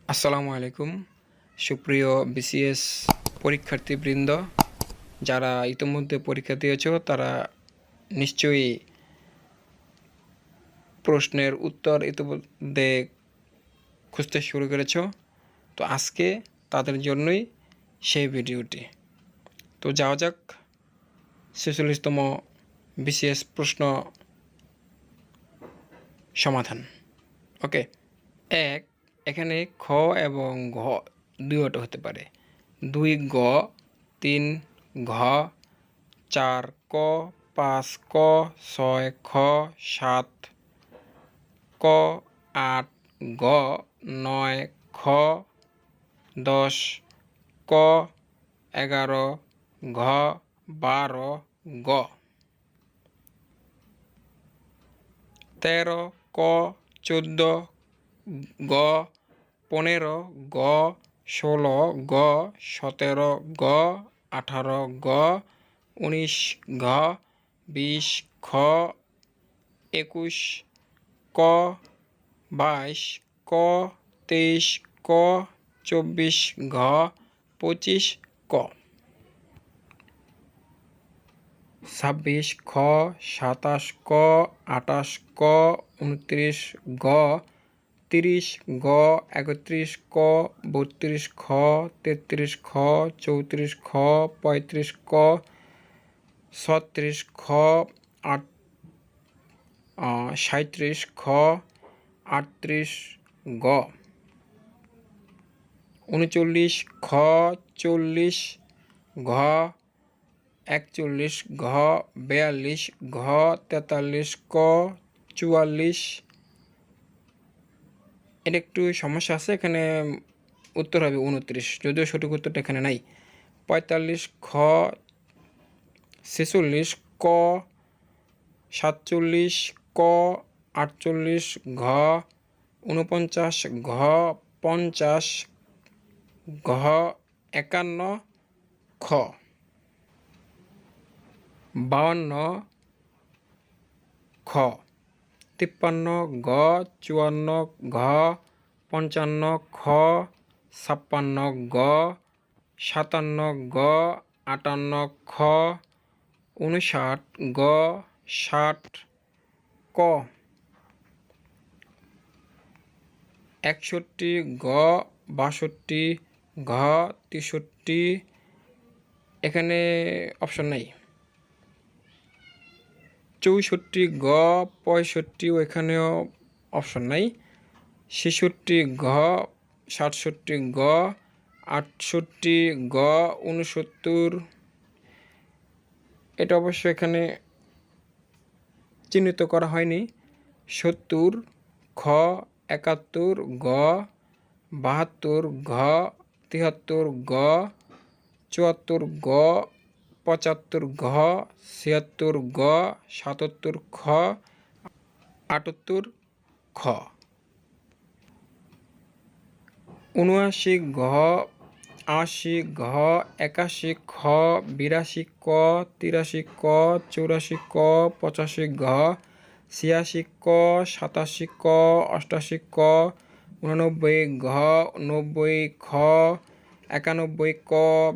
আসসালামু আলাইকুম সুপ্রিয় বিসিএস পরীক্ষার্থীবৃন্দ, যারা ইতোমধ্যে পরীক্ষা দিয়েছ তারা নিশ্চয়ই প্রশ্নের উত্তর ইতিমধ্যে খুঁজতে শুরু করেছ। তো আজকে তাদের জন্যই সেই ভিডিওটি। তো যাওয়া যাক ৪৬তম বিসিএস প্রশ্ন সমাধান। ওকে, এখানে খ এবং ঘ দুইটা হতে পারে। ২ গ, ৩ ঘ, ৪ ক, ৫ ক, ৬ খ, ৭ ক, ৮ গ, ৯ খ, ১০ ক, ১১ ঘ, ১২ গ, ১৩ ক, ১৪ গ, ১৫ গ, ১৬ গ, ১৭ গ, ১৮ গ, ১৯ ঘ, ২০ খ, ২১ ক, ২২ ক, ২৩ ক, ২৪ ঘ, ২৫ ক, ২৬ খ, ২৭ ক, ২৮ ক, ২৯ গ, ৩০ গ, ৩১ ক, ৩২ খ, ৩৩ খ, ৩৪ খ, ৩৫ ক, ৩৬ খ, ৩৭ খ, ৩৮ গ, ৩৯ খ, ৪০ ঘ, ৪১ ঘ, ৪২ ঘ, ৪৩ ক, ৪৪। এটা একটু সমস্যা আছে, এখানে উত্তর হবে ২৯, যদিও সঠিক উত্তরটা এখানে নাই। ৪৫ খ, ৪৬ ক, ৪৭ ক, ৪৮ ঘ, ৪৯ ঘ, ৫০ ঘ, ৫১ খ, ৫২ খ, ৫৩ গ, ৫৪ ঘ, ৫৫ খ, ৫৬ গ, ৫৭ গ, ৫৮ খ, ৫৯ গ, ৬০ ক, ৬১ গ, ৬২ ঘ, ৬৩। এখানে অপশন নাই। ৬৪ গ, ৬৫ এখানেও অপশন নাই। ৬৬ ঘ, ৬৭ গ, ৬৮ গ, ৬৯। এটা অবশ্য এখানে চিহ্নিত করা হয়নি। ৭০ খ, ৭১ গ, ৭২ ঘ, ৭৩ গ, ৭৪ গ, ৭৫ ঘ, ৭৬ গ, ৭৭ খ, ৭৮ খ, ৭৯ ঘ, ৮০ ঘ, ৮১ খ, ৮২ ক, ৮৩ ক, ৮৪ ক, ৮৫ ঘ, ৮৬ ক, ৮৭ ক, ৮৮ ক, ৮৯ ঘ, ৯০ খ, ৯১ ক,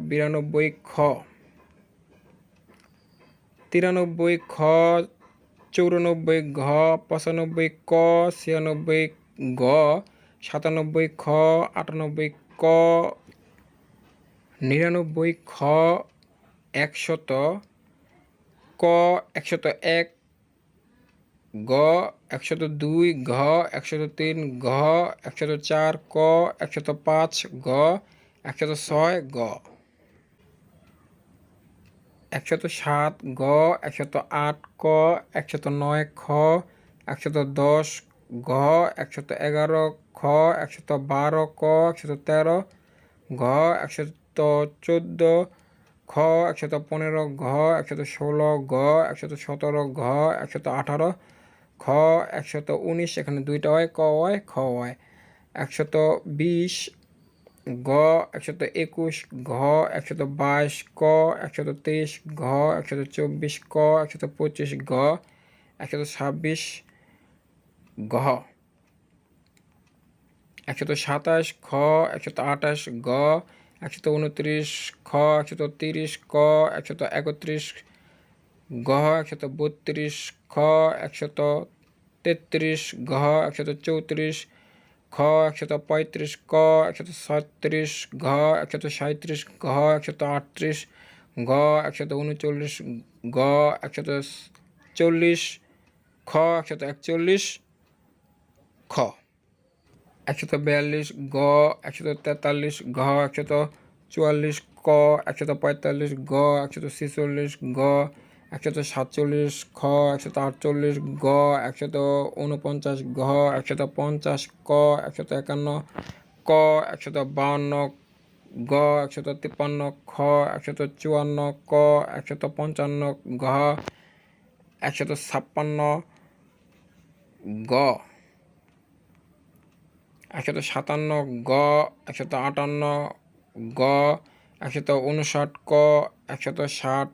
৯২ খ, ৯৩ খ, ৯৪ ঘ, ৯৫ ক, ৯৬ গ, ৯৭ খ, ৯৮ ক, ৯৯ খ, ১০০ ক, ১০১ গ, ১০২ ঘ, ১০৩ ঘ, ১০৪ ক, ১০৫ গ, ১০৬ গ, ১০৭ গ, ১০৮ ক, ১০৯ খ, ১১০ ঘ, ১১১ খ, ১১২ ক, ১১৩ ঘ, ১১৪ খ, ১১৫ ঘ, ১১৬ গ, ১১৭ ঘ, ১১৮ খ, ১১৯ এখানে দুইটা হয়, ক হয় খ হয়। ১২০ গ, ১২১ ঘ, ১২২ ক, ১২৩ ঘ, ১২৪ ক, ১২৫ ঘ, ১২৬ ঘ, 127 খ, 128 গ, 129 খ, 130 ক, 131 গ, 132 খ, 133 ঘ, 134 খ, 135 ক, 136 ঘ, 137 ঘ, 138 গ, 139 গ, 140 খ, 141 খ, 142 গ, 143 ঘ, 144 ক, 145 গ, 146 গ, 147 খ, 148 গ, 149 ঘ, 150 ক, 151 ক, 152 গ, 153 খ, 154 ক, 155 ঘ, 156 গ, 157 গ, 158 গ, 159 ক, 160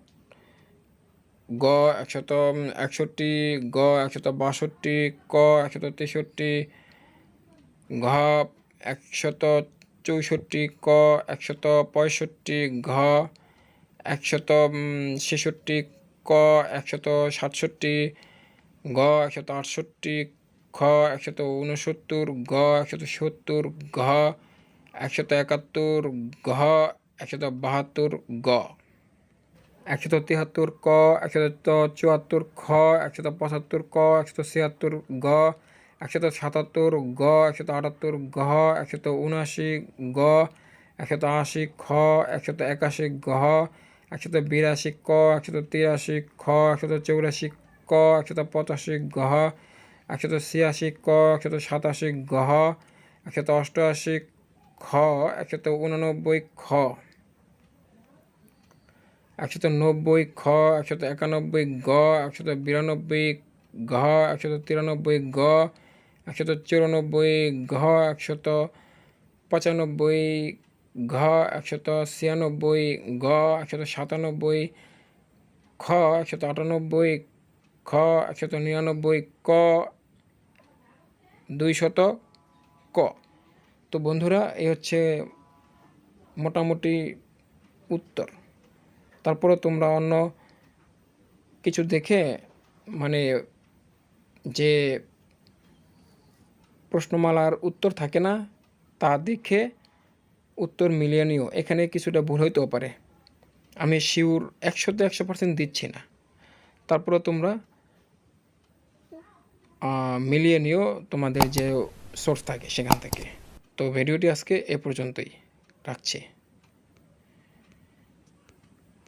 গ, 161 গ, 162 ক, 163 ঘ, 164 ক, 165 ঘ, 166 ক, 167 গ, 168 খ, 169 গ, 170 ঘ, 171 ঘ, 172 গ, 173 ক, 174 খ, 175 ক, 176 গ, 177 গ, 178 ঘ, 179 গ, 180 খ, 181 ঘ, 182 ক, 183 খ, 184 ক, 185 ঘ, 186 ক, 187 ঘ, 188 খ, 189 খ, 190 খ, 191 গ, 192 ঘ, 193 গ, 194 ঘ, 195 ঘ, 196 গ, 197 খ, 198 খ, 199 ক, 200 ক। তো বন্ধুরা, এই হচ্ছে মোটামুটি উত্তর। তারপরে তোমরা অন্য কিছু দেখে মানে যে প্রশ্নমালার উত্তর থাকে না, তা দেখে উত্তর মিলিয়ে নিও। এখানে কিছুটা ভুল হইতেও পারে, আমি শিওর 100% দিচ্ছি না। তারপরে তোমরা মিলিয়ে নিও তোমাদের যে সোর্স থাকে সেখান থেকে। তো ভিডিওটি আজকে এ পর্যন্তই, রাখছি।